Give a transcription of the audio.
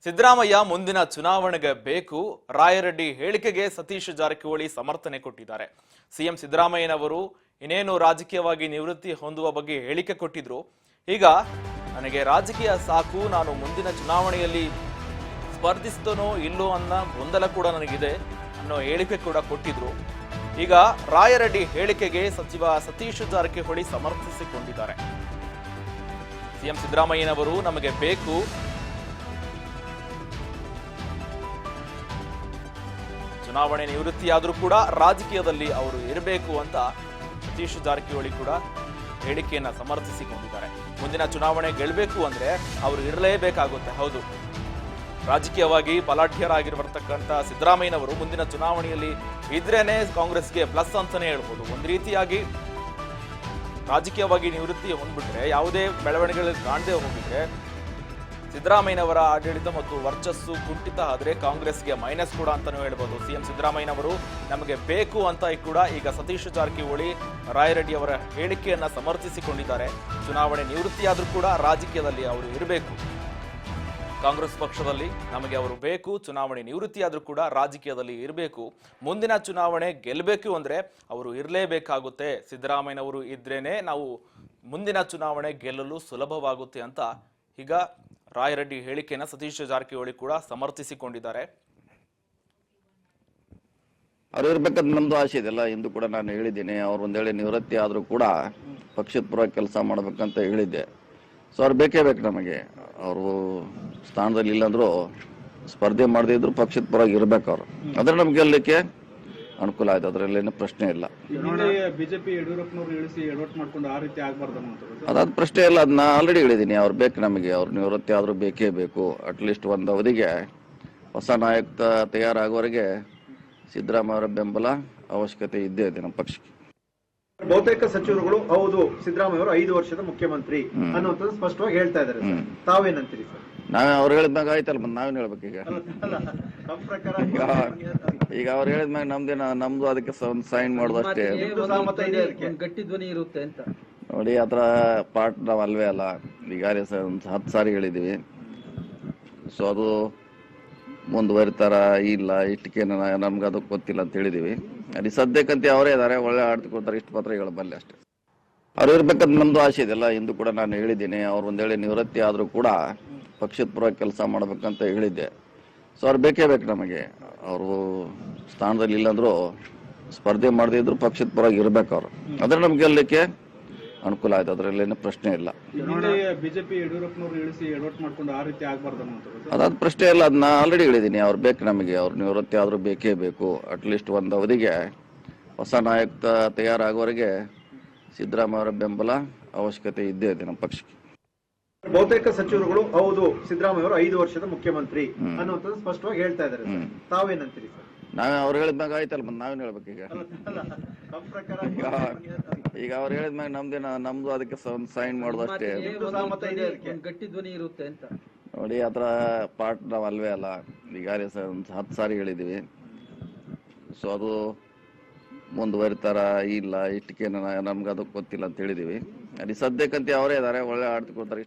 ಸಿದ್ದರಾಮಯ್ಯ ಮುಂದಿನ ಚುನಾವಣೆಗೆ ಬೇಕು. ರಾಯರೆಡ್ಡಿ ಹೇಳಿಕೆಗೆ ಸತೀಶ್ ಜಾರಕಿಹೊಳಿ ಸಮರ್ಥನೆ ಕೊಟ್ಟಿದ್ದಾರೆ. ಸಿಎಂ ಸಿದ್ದರಾಮಯ್ಯನವರು ಇನ್ನೇನು ರಾಜಕೀಯವಾಗಿ ನಿವೃತ್ತಿ ಹೊಂದುವ ಬಗ್ಗೆ ಹೇಳಿಕೆ ಕೊಟ್ಟಿದ್ರು. ಈಗ ನನಗೆ ರಾಜಕೀಯ ಸಾಕು, ನಾನು ಮುಂದಿನ ಚುನಾವಣೆಯಲ್ಲಿ ಸ್ಪರ್ಧಿಸ್ತನೋ ಇಲ್ಲೋ ಅನ್ನೋ ಗೊಂದಲ ಕೂಡ ನನಗಿದೆ ಅನ್ನೋ ಹೇಳಿಕೆ ಕೂಡ ಕೊಟ್ಟಿದ್ರು. ಈಗ ರಾಯರೆಡ್ಡಿ ಹೇಳಿಕೆಗೆ ಸಚಿವ ಸತೀಶ್ ಜಾರಕಿಹೊಳಿ ಸಮರ್ಥಿಸಿಕೊಂಡಿದ್ದಾರೆ. ಸಿಎಂ ಸಿದ್ದರಾಮಯ್ಯನವರು ನಮಗೆ ಬೇಕು, ಚುನಾವಣೆ ನಿವೃತ್ತಿಯಾದರೂ ಕೂಡ ರಾಜಕೀಯದಲ್ಲಿ ಅವರು ಇರಬೇಕು ಅಂತ ಸತೀಶ್ ಜಾರಕಿಹೊಳಿ ಕೂಡ ಹೇಳಿಕೆಯನ್ನ ಸಮರ್ಥಿಸಿಕೊಂಡಿದ್ದಾರೆ. ಮುಂದಿನ ಚುನಾವಣೆ ಗೆಲ್ಲಬೇಕು ಅಂದ್ರೆ ಅವರು ಇರಲೇಬೇಕಾಗುತ್ತೆ. ಹೌದು, ರಾಜಕೀಯವಾಗಿ ಬಲಾಢ್ಯರಾಗಿರ್ತಕ್ಕಂಥ ಸಿದ್ದರಾಮಯ್ಯನವರು ಮುಂದಿನ ಚುನಾವಣೆಯಲ್ಲಿ ಇದ್ರೇನೆ ಕಾಂಗ್ರೆಸ್ಗೆ ಪ್ಲಸ್ ಅಂತಾನೆ ಹೇಳ್ಬೋದು. ಒಂದು ರೀತಿಯಾಗಿ ರಾಜಕೀಯವಾಗಿ ನಿವೃತ್ತಿ ಹೊಂದ್ಬಿಟ್ರೆ, ಯಾವುದೇ ಬೆಳವಣಿಗೆಗಳು ಕಾಣದೆ ಹೋಗಿದ್ರೆ ಸಿದ್ದರಾಮಯ್ಯನವರ ಆಡಳಿತ ಮತ್ತು ವರ್ಚಸ್ಸು ಕುಂಠಿತ ಆದರೆ ಕಾಂಗ್ರೆಸ್ಗೆ ಮೈನಸ್ ಕೂಡ ಅಂತಾನೂ ಹೇಳ್ಬೋದು. ಸಿಎಂ ಸಿದ್ದರಾಮಯ್ಯನವರು ನಮಗೆ ಬೇಕು ಅಂತ ಕೂಡ ಈಗ ಸತೀಶ್ ಜಾರಕಿಹೊಳಿ ರಾಯರೆಡ್ಡಿ ಅವರ ಹೇಳಿಕೆಯನ್ನ ಸಮರ್ಥಿಸಿಕೊಂಡಿದ್ದಾರೆ. ಚುನಾವಣೆ ನಿವೃತ್ತಿಯಾದರೂ ಕೂಡ ರಾಜಕೀಯದಲ್ಲಿ ಅವರು ಇರಬೇಕು, ಕಾಂಗ್ರೆಸ್ ಪಕ್ಷದಲ್ಲಿ ನಮಗೆ ಅವರು ಬೇಕು, ಚುನಾವಣೆ ನಿವೃತ್ತಿಯಾದರೂ ಕೂಡ ರಾಜಕೀಯದಲ್ಲಿ ಇರಬೇಕು, ಮುಂದಿನ ಚುನಾವಣೆ ಗೆಲ್ಲಬೇಕು ಅಂದ್ರೆ ಅವರು ಇರಲೇಬೇಕಾಗುತ್ತೆ, ಸಿದ್ದರಾಮಯ್ಯನವರು ಇದ್ರೇನೆ ನಾವು ಮುಂದಿನ ಚುನಾವಣೆ ಗೆಲ್ಲಲು ಸುಲಭವಾಗುತ್ತೆ ಅಂತ ಈಗ ರಾಯರೆಡ್ಡಿ ಹೇಳಿಕೆಯನ್ನು ಸತೀಶ್ ಜಾರಕಿಹೊಳಿ ಕೂಡ ಸಮರ್ಥಿಸಿಕೊಂಡಿದ್ದಾರೆ. ಅವ್ರು ಇರ್ಬೇಕಂತ ನಮ್ದು ಆಸೆ ಇದೆಲ್ಲ. ಇಂದು ಕೂಡ ನಾನು ಹೇಳಿದ್ದೀನಿ, ಅವ್ರು ಒಂದ್ ವೇಳೆ ನಿವೃತ್ತಿ ಆದ್ರೂ ಕೂಡ ಪಕ್ಷದ ಪರ ಕೆಲಸ ಮಾಡ್ಬೇಕಂತ ಹೇಳಿದ್ದೆ. ಸೊ ಅವ್ರು ಬೇಕೇ ಬೇಕು ನಮಗೆ. ಅವರು ಸ್ಥಾನದಲ್ಲಿ ಇಲ್ಲಾಂದ್ರೂ ಸ್ಪರ್ಧೆ ಮಾಡದೇ ಇದ್ರು ಪಕ್ಷದ ಪರವಾಗಿ ಇರ್ಬೇಕು. ಅವ್ರು ಅದ್ರ ನಮ್ಗೆ ಗೆಲ್ಲಲಿಕ್ಕೆ ಅನುಕೂಲ ಆಯ್ತು, ಅದ್ರಲ್ಲಿ ಏನು ಪ್ರಶ್ನೆ ಇಲ್ಲ. ಬಿಜೆಪಿ ಯಡಿಯೂರಪ್ಪನವ್ರು ಇಳಿಸಿ ಎಡವಟ್ ಮಾಡ್ಕೊಂಡು ಆ ರೀತಿ ಆಗ್ಬಾರ್ದು. ಅದಾದ ಪ್ರಶ್ನೆ ಇಲ್ಲ, ಅದನ್ನ ಆಲ್ರೆಡಿ ಹೇಳಿದ್ದೀನಿ. ಅವ್ರು ಬೇಕು ನಮಗೆ, ಅವ್ರು ನಿವೃತ್ತಿ ಆದ್ರೂ ಬೇಕೇ ಬೇಕು. ಅಟ್ಲೀಸ್ಟ್ ಒಂದು ಅವಧಿಗೆ ಹೊಸ ನಾಯಕ ತಯಾರಾಗುವವರೆಗೆ ಸಿದ್ದರಾಮಯ್ಯ ಅವರ ಬೆಂಬಲ ಅವಶ್ಯಕತೆ ಇದ್ದೇ ಇದೆ ನಮ್ಮ ಪಕ್ಷಕ್ಕೆ. ಬಹುತೇಕ ಸಚಿವರುಗಳು ಹೌದು ಸಿದ್ದರಾಮಯ್ಯ ಅವರು 5 ವರ್ಷದ ಮುಖ್ಯಮಂತ್ರಿ ಅನ್ನುವಂಥದ್ದು ಸ್ಪಷ್ಟವಾಗಿ ಹೇಳ್ತಾ ಇದ್ದಾರೆ. ತಾವೇನಂತೀರಿ ಸರ್? ನಾವೇ ಅವ್ರು ಹೇಳಿದ್ಮ್ಯಾಗ ಆಯ್ತಲ್ಲ, ಮತ್ತೆ ನಾವೇನು ಹೇಳ್ಬೇಕು ಈಗ? ಈಗ ಅವ್ರು ಹೇಳಿದ್ಮ್ಯಾಗ ನಮ್ದು ಅದಕ್ಕೆ ಸೈನ್ ಮಾಡೋದು ಅಷ್ಟೇ. ಗಟ್ಟಿ ಧ್ವನಿ ಇರುತ್ತೆ ಅಂತ ನೋಡಿ, ಅದ್ರ ಪಾರ್ಟ್ ನಾವು ಅಲ್ವೇ ಅಲ್ಲ. ಈಗಾಗಲೇ 10 ಸಾರಿ ಹೇಳಿದೀವಿ. ಸೊ ಅದು ಮುಂದುವರಿತಾರ ಇಲ್ಲ ಇಷ್ಟಕ್ಕೆ ನಮ್ಗೆ ಅದಕ್ಕೆ ಗೊತ್ತಿಲ್ಲ ಅಂತ ಹೇಳಿದೀವಿ. ಅಲ್ಲಿ ಸದ್ಯಕ್ಕಂತ ಅವರೇ ಇದಾರೆ, ಒಳ್ಳೆ ಆಡ್ತಿಕೊಡ್ತಾರೆ, ಇಷ್ಟು ಪತ್ರಗಳು ಬಲ್ಲೆ ಅಷ್ಟೇ. ಅವ್ರು ಇರ್ಬೇಕಂತ ನಮ್ದು ಆಸೆ ಇದೆಲ್ಲ. ಇಂದು ಕೂಡ ನಾನು ಹೇಳಿದ್ದೀನಿ, ಅವ್ರು ಒಂದ್ ವೇಳೆ ನಿವೃತ್ತಿ ಆದ್ರೂ ಕೂಡ ಪಕ್ಷದ ಪರ ಕೆಲಸ ಮಾಡ್ಬೇಕಂತ ಹೇಳಿದ್ದೆ. ಸೊ ಅವ್ರು ಬೇಕೇ ಬೇಕು ನಮಗೆ. ಅವರು ಸ್ಥಾನದಲ್ಲಿ ಇಲ್ಲಾಂದ್ರೂ ಸ್ಪರ್ಧೆ ಮಾಡದೇ ಇದ್ರು ಪಕ್ಷದ ಪರವಾಗಿ ಇರ್ಬೇಕು. ಅವ್ರು ಅದ್ರ ನಮ್ಗೆ ಗೆಲ್ಲಲಿಕ್ಕೆ ಅನುಕೂಲ ಆಯ್ತು, ಅದ್ರಲ್ಲಿ ಏನು ಪ್ರಶ್ನೆ ಇಲ್ಲ. ಬಿಜೆಪಿ ಯಡಿಯೂರಪ್ಪನವ್ರು ಇಳಿಸಿ ಎಡವಟ್ ಮಾಡ್ಕೊಂಡು ಆ ರೀತಿ ಆಗ್ಬಾರ್ದು. ಅದಾದ ಪ್ರಶ್ನೆ ಇಲ್ಲ, ಅದನ್ನ ಆಲ್ರೆಡಿ ಹೇಳಿದ್ದೀನಿ. ಅವ್ರು ಬೇಕು ನಮಗೆ, ಅವ್ರು ನಿವೃತ್ತಿ ಆದ್ರೂ ಬೇಕೇ ಬೇಕು. ಅಟ್ಲೀಸ್ಟ್ ಒಂದು ಅವಧಿಗೆ ಹೊಸ ನಾಯಕ ತಯಾರಾಗುವವರೆಗೆ ಸಿದ್ದರಾಮಯ್ಯ ಅವರ ಬೆಂಬಲ ಅವಶ್ಯಕತೆ ಇದ್ದೇ ಇದೆ ನಮ್ಮ ಪಕ್ಷಕ್ಕೆ. ಬಹುತೇಕ ಸಚಿವರುಗಳು ಹೌದು ಸಿದ್ದರಾಮಯ್ಯ ಅವರು 5 ವರ್ಷದ ಮುಖ್ಯಮಂತ್ರಿ ಅನ್ನುವಂಥದ್ದು ಸ್ಪಷ್ಟವಾಗಿ ಹೇಳ್ತಾ ಇದ್ದಾರೆ. ತಾವೇನಂತೀರಿ ಸರ್? ನಾವೇ ಅವ್ರು ಹೇಳಿದ್ಮ್ಯಾಗ ಆಯ್ತಲ್ಲ, ಮತ್ತೆ ನಾವೇನು ಹೇಳ್ಬೇಕು ಈಗ? ಈಗ ಅವ್ರು ಹೇಳಿದ್ಮ್ಯಾಗ ನಮ್ದು ಅದಕ್ಕೆ ಸೈನ್ ಮಾಡೋದು ಅಷ್ಟೇ. ಗಟ್ಟಿ ಧ್ವನಿ ಇರುತ್ತೆ ಅಂತ ನೋಡಿ, ಅದ್ರ ಪಾರ್ಟ್ ನಾವು ಅಲ್ವೇ ಅಲ್ಲ. ಈಗಾಗಲೇ 10 ಸಾರಿ ಹೇಳಿದೀವಿ. ಸೊ ಅದು ಮುಂದುವರಿತಾರ ಇಲ್ಲ ಇಷ್ಟಕ್ಕೆ ನಮ್ಗೆ ಅದಕ್ಕೆ ಗೊತ್ತಿಲ್ಲ ಅಂತ ಹೇಳಿದೀವಿ. ಅಲ್ಲಿ ಸದ್ಯಕ್ಕಂತ ಅವರೇ ಇದಾರೆ, ಒಳ್ಳೆ ಆಡ್ತಿಕೊಡ್ತಾರೆ.